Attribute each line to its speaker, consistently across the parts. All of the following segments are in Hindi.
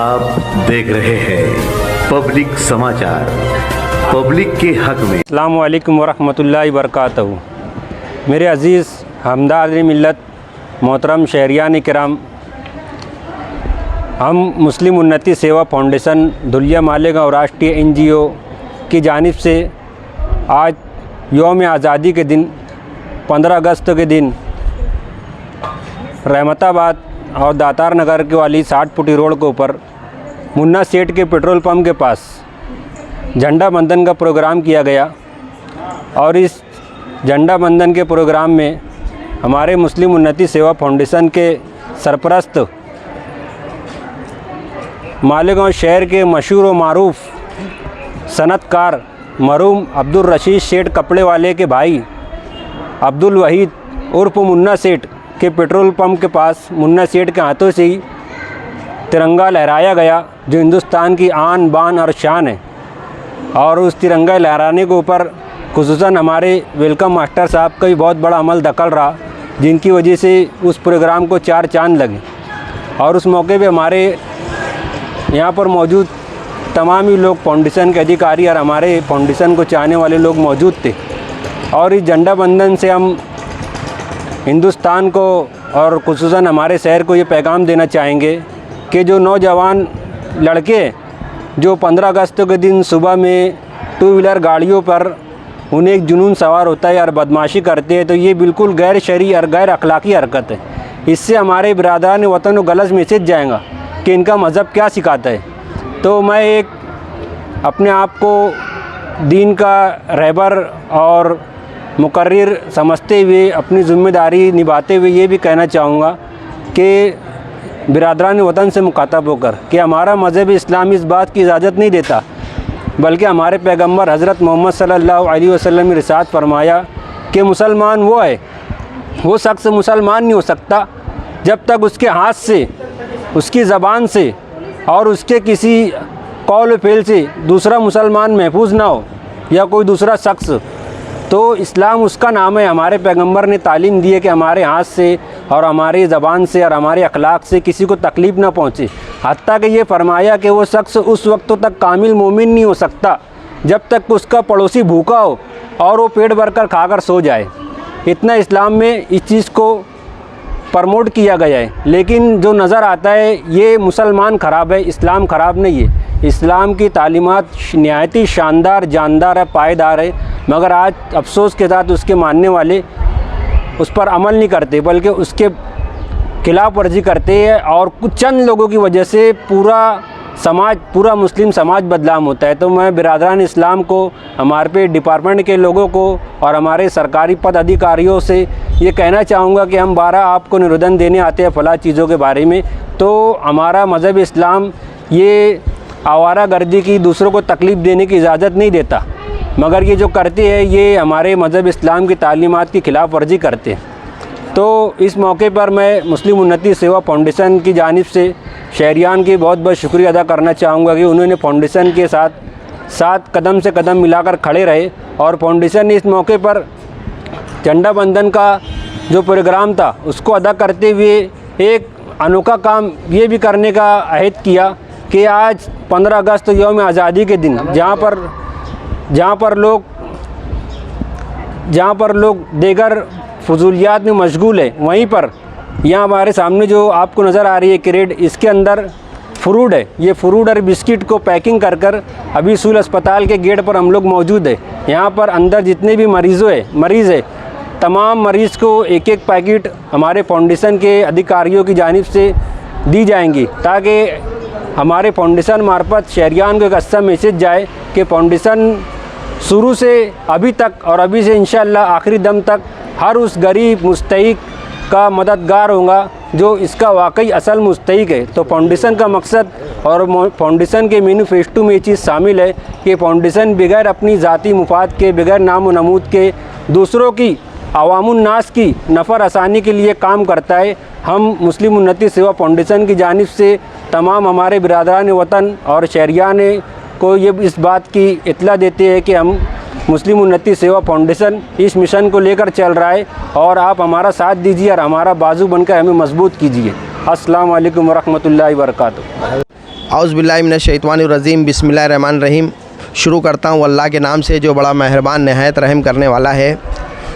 Speaker 1: आप देख रहे हैं पब्लिक समाचार, पब्लिक के हक में।
Speaker 2: अस्सलामु अलैकुम वरहमतुल्लाहि वबरकातुहू। मेरे अज़ीज़ हमदाद मिल्लत मोहतरम शहरियान किराम, हम मुस्लिम उन्नति सेवा फाउंडेशन धुलिया मालेगांव राष्ट्रीय NGO की जानिब से आज यौम आज़ादी के दिन 15 अगस्त के दिन रहमताबाद और दातार नगर के वाली 60 फुटी रोड के ऊपर मुन्ना सेठ के पेट्रोल पंप के पास झंडा बंधन का प्रोग्राम किया गया। और इस झंडा बंधन के प्रोग्राम में हमारे मुस्लिम उन्नति सेवा फाउंडेशन के सरपरस्त मालेगांव शहर के मशहूर व मारूफ सनतकार मरहूम अब्दुल रशीद सेठ कपड़े वाले के भाई अब्दुल वहीद उर्फ मुन्ना सेठ के पेट्रोल पंप के पास मुन्ना सेठ के हाथों से ही तिरंगा लहराया गया, जो हिंदुस्तान की आन बान और शान है। और उस तिरंगा लहराने के ऊपर खुसूसन हमारे वेलकम मास्टर साहब का भी बहुत बड़ा अमल दखल रहा, जिनकी वजह से उस प्रोग्राम को 4 चांद लगे। और उस मौके पे हमारे यहाँ पर मौजूद तमाम ही लोग फाउंडेशन के अधिकारी और हमारे फाउंडेशन को चाहने वाले लोग मौजूद थे। और इस झंडा बंधन से हम हिंदुस्तान को और खुसूसन हमारे शहर को ये पैगाम देना चाहेंगे कि जो नौजवान लड़के जो 15 अगस्त के दिन सुबह में 2 व्हीलर गाड़ियों पर उन्हें एक जुनून सवार होता है और बदमाशी करते हैं, तो ये बिल्कुल गैर शरई और गैर अखलाकी हरकत है। इससे हमारे बिरादरान वतन को गलत मैसेज जाएगा कि इनका मज़हब क्या सिखाता है। तो मैं एक अपने आप को दीन का रहबर और मुकर्रिर समझते हुए अपनी ज़िम्मेदारी निभाते हुए ये भी कहना चाहूँगा कि बिरादरान वतन से मुखातब होकर कि हमारा मज़हब इस्लाम इस बात की इजाज़त नहीं देता, बल्कि हमारे पैगंबर हज़रत मोहम्मद सल्लल्लाहु अलैहि वसल्लम ने इरशाद फरमाया कि मुसलमान वो है, वो शख्स मुसलमान नहीं हो सकता जब तक उसके हाथ से, उसकी ज़बान से और उसके किसी कौल फेल से दूसरा मुसलमान महफूज ना हो या कोई दूसरा शख्स। तो इस्लाम उसका नाम है। हमारे पैगंबर ने तालीम दी है कि हमारे हाथ से और हमारी ज़बान से और हमारे अखलाक से किसी को तकलीफ़ ना पहुँचे। हत्ता कि ये फरमाया कि वो शख्स उस वक्त तक कामिल मोमिन नहीं हो सकता जब तक उसका पड़ोसी भूखा हो और वो पेट भरकर खाकर सो जाए। इतना इस्लाम में इस चीज़ को प्रमोट किया गया है। लेकिन जो नज़र आता है ये मुसलमान ख़राब है, इस्लाम ख़राब नहीं है। इस्लाम की तालीमात नहायत ही शानदार, जानदार है, पायदार है, मगर आज अफसोस के साथ उसके मानने वाले उस पर अमल नहीं करते, बल्कि उसके खिलाफ वर्जी करते हैं। और कुछ चंद लोगों की वजह से पूरा समाज, पूरा मुस्लिम समाज बदनाम होता है। तो मैं बिरादरान इस्लाम को, हमारे पे डिपार्टमेंट के लोगों को और हमारे सरकारी पद अधिकारियों से ये कहना चाहूँगा कि हम 12 आपको निवेदन देने आते हैं फला चीज़ों के बारे में। तो हमारा मज़हब इस्लाम ये आवारा गर्दी की, दूसरों को तकलीफ़ देने की इजाज़त नहीं देता, मगर ये जो करते हैं ये हमारे मज़हब इस्लाम की तालीमात की खिलाफ वर्जी करते हैं। तो इस मौके पर मैं मुस्लिम उन्नति सेवा फाउंडेशन की जानिब से शहरियान की बहुत बहुत शुक्रिया अदा करना चाहूँगा कि उन्होंने फाउंडेशन के साथ कदम से कदम मिलाकर खड़े रहे। और फाउंडेशन ने इस मौके पर झंडा बंधन का जो प्रोग्राम था उसको अदा करते हुए एक अनोखा काम ये भी करने का अहद किया कि आज 15 अगस्त यौम आज़ादी के दिन जहाँ पर लोग देगर फजूलियात में मशगूल है, वहीं पर यहाँ हमारे सामने जो आपको नज़र आ रही है क्रेट, इसके अंदर फ्रूट है। ये फ्रूट और बिस्किट को पैकिंग कर अभी सूल अस्पताल के गेट पर हम लोग मौजूद है। यहाँ पर अंदर जितने भी मरीज़ है तमाम मरीज़ को एक एक पैकेट हमारे फाउंडेशन के अधिकारियों की जानिब से दी जाएंगी, ताकि हमारे फाउंडेशन मार्फत शहरियान को एक अच्छा मैसेज जाए कि फाउंडेशन शुरू से अभी तक और अभी से इंशाअल्लाह आखिरी दम तक हर उस गरीब मुस्तहिक का मददगार होगा जो इसका वाकई असल मुस्तहिक है। तो फाउंडेशन का मकसद और फाउंडेशन के मैनिफेस्टो में ये चीज़ शामिल है कि फाउंडेशन बगैर अपनी ज़ाती मुफाद के, बगैर नाम व नमूद के दूसरों की, अवामुन नास की नफ़र आसानी के लिए काम करता है। हम मुस्लिम उन्नति सेवा फाउंडेशन की जानिब से तमाम हमारे बिरादरान वतन और शहरियान को ये इस बात की इत्तला देते हैं कि हम मुस्लिम उन्नति सेवा फाउंडेशन इस मिशन को लेकर चल रहा है और आप हमारा साथ दीजिए और हमारा बाजू बनकर हमें मजबूत कीजिए। अस्सलाम वालेकुम वरहमतुल्लाहि वबरकातुहू।
Speaker 3: औज़ुबिल्लाहिमिनश्शैतानिर्रजीम बिस्मिल्लाहिर्रहमानिर्रहीम। शुरू करता हूँ अल्लाह के नाम से जो बड़ा मेहरबान नहायत रहम करने वाला है।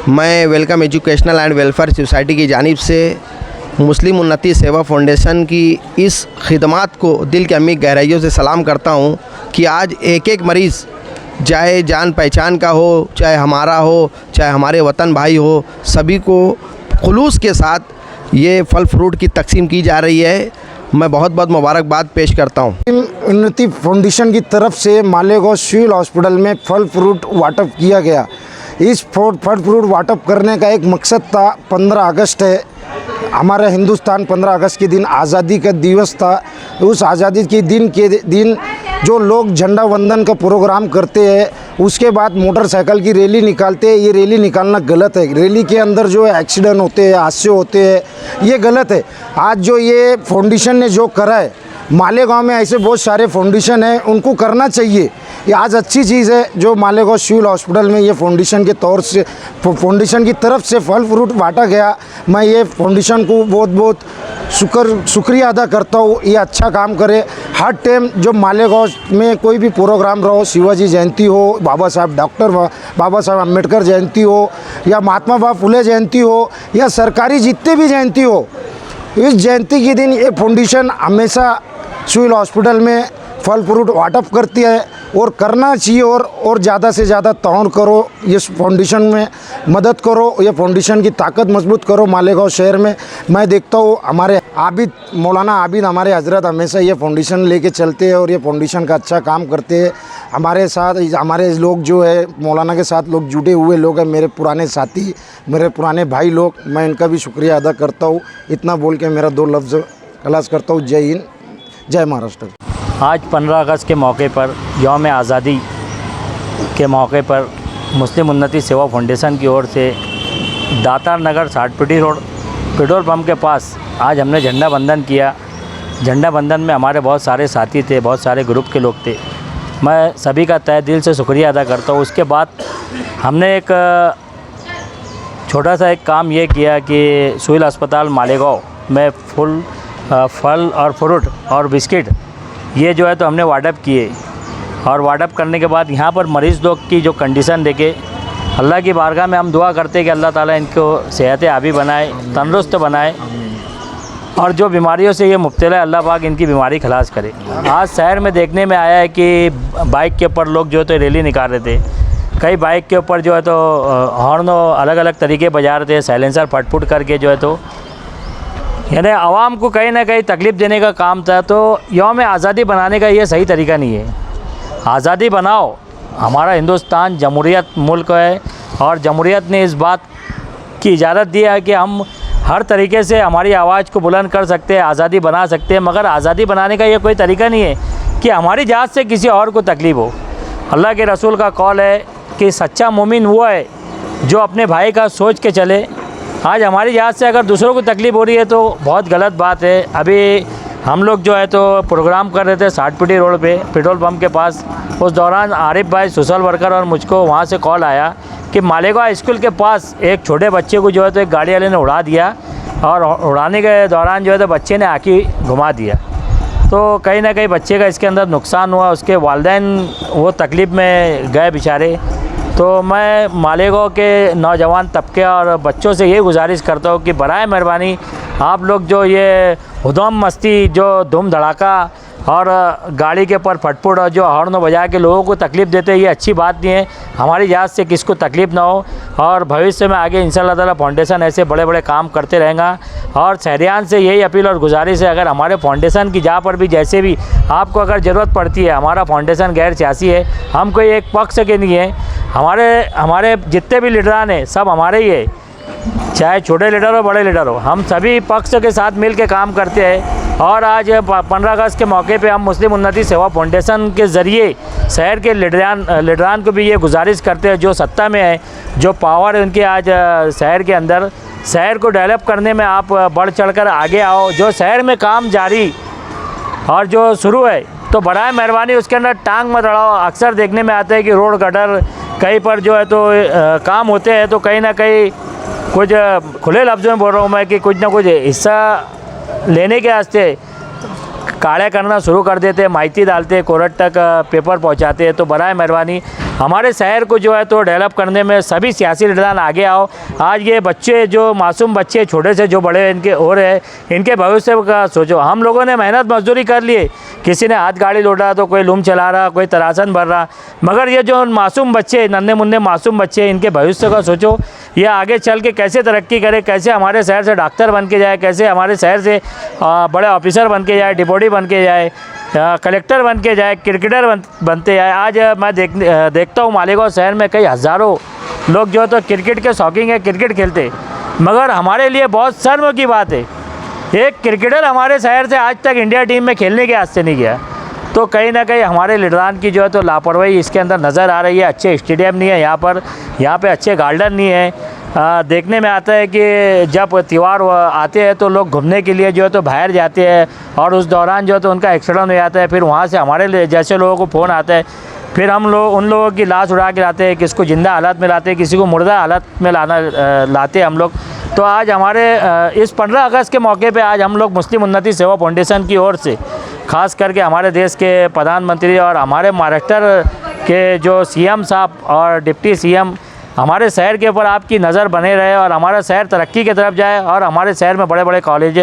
Speaker 3: मैं welcome educational and welfare society की जानिब से मुस्लिम उन्नति सेवा फाउंडेशन की इस खिदमत को दिल के अमीर गहराइयों से सलाम करता हूँ कि आज एक एक मरीज़, चाहे जान पहचान का हो, चाहे हमारा हो, चाहे हमारे वतन भाई हो, सभी को खुलूस के साथ ये फल फ्रूट की तकसीम की जा रही है। मैं बहुत बहुत मुबारकबाद पेश करता हूँ।
Speaker 4: उन्नति फाउंडेशन की तरफ से मालेगांव सिविल हॉस्पिटल में फल फ्रूट वाटप किया गया। इस फल फ्रूट वाटप करने का एक मकसद था, 15 अगस्त है हमारा हिंदुस्तान, 15 अगस्त के दिन आज़ादी का दिवस था। उस आज़ादी के दिन जो लोग झंडा वंदन का प्रोग्राम करते हैं, उसके बाद मोटरसाइकिल की रैली निकालते हैं। ये रैली निकालना गलत है। रैली के अंदर जो है एक्सीडेंट होते हैं, हादसे होते हैं, ये गलत है। आज जो ये फाउंडेशन ने जो करा है, मालेगांव में ऐसे बहुत सारे फाउंडेशन हैं, उनको करना चाहिए। ये आज अच्छी चीज़ है जो मालेगांव सिविल हॉस्पिटल में ये फाउंडेशन के तौर से, फाउंडेशन की तरफ से फल फ्रूट बांटा गया। मैं ये फाउंडेशन को बहुत बहुत शुक्रिया अदा करता हूँ। ये अच्छा काम करे। हर टाइम जो मालेगांव में कोई भी प्रोग्राम रहो, शिवाजी जयंती हो, डॉक्टर बाबा साहब अम्बेडकर जयंती हो, या महात्मा बाबा फुले जयंती हो, या सरकारी जितने भी जयंती हो, इस जयंती के दिन ये फाउंडेशन हमेशा सिविल हॉस्पिटल में फल फ्रूट वाटप करती है और करना चाहिए। और ज़्यादा से ज़्यादा ताउन करो, इस फाउंडेशन में मदद करो, ये फाउंडेशन की ताकत मजबूत करो मालेगांव शहर में। मैं देखता हूँ हमारे मौलाना आबिद हमारे हजरत हमेशा ये फाउंडेशन लेके चलते हैं और ये फाउंडेशन का अच्छा काम करते हैं। हमारे साथ हमारे लोग जो है मौलाना के साथ लोग जुड़े हुए लोग हैं, मेरे पुराने साथी, मेरे पुराने भाई लोग, मैं इनका भी शुक्रिया अदा करता हूँ। इतना बोल के मेरा 2 लफ्ज़ खलास करता हूँ। जय हिंद, जय महाराष्ट्र।
Speaker 5: आज 15 अगस्त के मौके पर, यौम आज़ादी के मौके पर, मुस्लिम उन्नति सेवा फाउंडेशन की ओर से दातार नगर 60 पीटी रोड पेट्रोल पंप के पास आज हमने झंडा वंदन किया। झंडा वंदन में हमारे बहुत सारे साथी थे, बहुत सारे ग्रुप के लोग थे। मैं सभी का तहे दिल से शुक्रिया अदा करता हूँ। उसके बाद हमने एक छोटा सा एक काम ये किया कि सिविल अस्पताल मालेगांव में फल और फ्रूट और बिस्किट ये जो है तो हमने वाटअप किए। और वाटअप करने के बाद यहाँ पर मरीज़ लोग की जो कंडीशन देखे, अल्लाह की बारगाह में हम दुआ करते हैं कि अल्लाह ताला इनको सेहत आबी बनाए, तंदुरुस्त बनाए, और जो बीमारियों से ये मुब्तला है अल्लाह पाक इनकी बीमारी खलास करे। आज शहर में देखने में आया है कि बाइक के ऊपर लोग जो है तो रैली निकाल रहे थे। कई बाइक के ऊपर जो है तो हॉर्न अलग अलग तरीके बजा रहे थे, साइलेंसर फटफुट करके जो है तो, यानी आवाम को कहीं ना कहीं तकलीफ़ देने का काम था। तो यौम आज़ादी बनाने का ये सही तरीका नहीं है। आज़ादी बनाओ, हमारा हिंदुस्तान जमहूरियत मुल्क है और जमहूरियत ने इस बात की इजाज़त दी है कि हम हर तरीके से हमारी आवाज़ को बुलंद कर सकते हैं, आज़ादी बना सकते हैं। मगर आज़ादी बनाने का ये कोई तरीका नहीं है कि हमारी जात से किसी और को तकलीफ़ हो। अल्लाह के रसूल का कौल है कि सच्चा मोमिन वो है जो अपने भाई का सोच के चले। आज हमारी जात से अगर दूसरों को तकलीफ़ हो रही है तो बहुत गलत बात है। अभी हम लोग जो है तो प्रोग्राम कर रहे थे 60 पीटी रोड पे पेट्रोल पंप के पास। उस दौरान आरिफ भाई सोशल वर्कर और मुझको वहाँ से कॉल आया कि मालेगांव स्कूल के पास एक छोटे बच्चे को जो है तो एक गाड़ी वाले ने उड़ा दिया, और उड़ाने के दौरान जो है तो बच्चे ने आँखी घुमा दिया। तो कहीं ना कहीं बच्चे का इसके अंदर नुकसान हुआ। उसके वालिदैन वो तकलीफ़ में गए बेचारे। तो मैं मालेगांव के नौजवान तबके और बच्चों से ये गुजारिश करता हूँ कि बराए मेहरबानी आप लोग जो ये हुदम मस्ती, जो धूम धड़ाका और गाड़ी के ऊपर फटफुट और जो हॉर्न बजा के लोगों को तकलीफ़ देते हैं, ये अच्छी बात नहीं है। हमारी जात से किसको तकलीफ़ ना हो, और भविष्य में आगे इंशाअल्लाह ताला फाउंडेशन ऐसे बड़े बड़े काम करते रहेगा। और शहरियान से यही अपील और गुजारिश है, अगर हमारे फाउंडेशन की जहाँ पर भी जैसे भी आपको अगर ज़रूरत पड़ती है, हमारा फाउंडेशन गैर सियासी है, हम कोई एक पक्ष के नहीं है। हमारे जितने भी लीडरान हैं सब हमारे ही है, चाहे छोटे लीडर हो बड़े लीडर हो, हम सभी पक्ष के साथ मिल के काम करते हैं। और आज 15 अगस्त के मौके पे हम मुस्लिम उन्नति सेवा फाउंडेशन के ज़रिए शहर के लीडरान को भी ये गुजारिश करते हैं, जो सत्ता में है, जो पावर है उनके, आज शहर के अंदर शहर को डेवलप करने में आप बढ़ चढ़कर आगे आओ। जो शहर में काम जारी और जो शुरू है तो बराए मेहरबानी उसके अंदर टांग मत अड़ाओ। अक्सर देखने में आता है कि रोड गटर कहीं पर जो है तो काम होते हैं, तो कहीं ना कहीं कुछ खुले लफ्ज़ों में बोल रहा हूँ मैं कि कुछ ना कुछ हिस्सा लेने के वास्ते काढ़े करना शुरू कर देते, माहिती डालते, कोर्ट तक पेपर पहुंचाते हैं। तो बराए मेहरबानी हमारे शहर को जो है तो डेवलप करने में सभी सियासी लीडरान आगे आओ। आज ये बच्चे जो मासूम बच्चे छोटे से जो बड़े इनके हो रहे हैं, इनके भविष्य का सोचो। हम लोगों ने मेहनत मजदूरी कर लिए, किसी ने हाथ गाड़ी लौट रहा तो कोई लूम चला रहा, कोई तरासन भर रहा, मगर ये जो मासूम बच्चे, नन्हे मुन्ने मासूम बच्चे, इनके भविष्य का सोचो। ये आगे चल के कैसे तरक्की करे, कैसे हमारे शहर से डॉक्टर बन के जाए, कैसे हमारे शहर से बड़े ऑफिसर बन के जाए, डिप्टी बन के जाए, कलेक्टर बन के जाए, क्रिकेटर बनते जाए। आज मैं देखता हूँ मालेगांव शहर में कई हज़ारों लोग जो तो क्रिकेट के शौकीन है, क्रिकेट खेलते, मगर हमारे लिए बहुत शर्म की बात है एक क्रिकेटर हमारे शहर से आज तक इंडिया टीम में खेलने के वास्ते नहीं गया। तो कहीं ना कहीं हमारे लीडरान की जो है तो लापरवाही इसके अंदर नज़र आ रही है। अच्छे स्टेडियम नहीं है यहाँ पे अच्छे गार्डन नहीं है। देखने में आता है कि जब त्यौहार आते हैं तो लोग घूमने के लिए जो है तो बाहर जाते हैं और उस दौरान जो है तो उनका एक्सीडेंट हो जाता है। फिर वहाँ से हमारे जैसे लोगों को फ़ोन आता है, फिर हम लोग उन लोगों की लाश उड़ा के लाते हैं, किसी को ज़िंदा हालत में लाते हैं, किसी को मुर्दा हालत में लाते हम लोग। तो आज हमारे इस 15 अगस्त के मौके पे आज हम लोग मुस्लिम उन्नति सेवा फाउंडेशन की ओर से ख़ास करके हमारे देश के प्रधानमंत्री और हमारे महाराष्ट्र के जो सीएम साहब और डिप्टी सीएम, हमारे शहर के ऊपर आपकी नज़र बने रहे और हमारा शहर तरक्की की तरफ जाए और हमारे शहर में बड़े बड़े कॉलेज,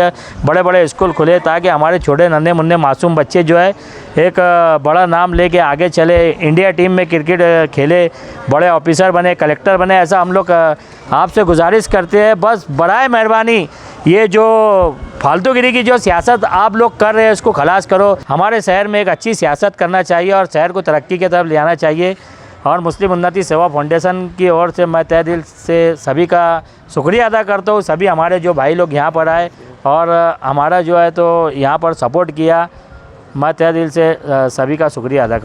Speaker 5: बड़े बड़े स्कूल खुले, ताकि हमारे छोटे नन्हे मुन्ने मासूम बच्चे जो है एक बड़ा नाम लेके आगे चले, इंडिया टीम में क्रिकेट खेले, बड़े ऑफिसर बने, कलेक्टर बने। ऐसा हम लोग आपसे गुजारिश करते हैं। बस बराए मेहरबानी ये जो फालतूगिरी की जो सियासत आप लोग कर रहे हैं इसको खलास करो। हमारे शहर में एक अच्छी सियासत करना चाहिए और शहर को तरक्की की तरफ ले आना चाहिए। और मुस्लिम उन्नति सेवा फाउंडेशन की ओर से मैं तहे दिल से सभी का शुक्रिया अदा करता हूँ। सभी हमारे जो भाई लोग यहाँ पर आए और हमारा जो है तो यहाँ पर सपोर्ट किया, मैं तहे दिल से सभी का शुक्रिया अदा करता हूँ।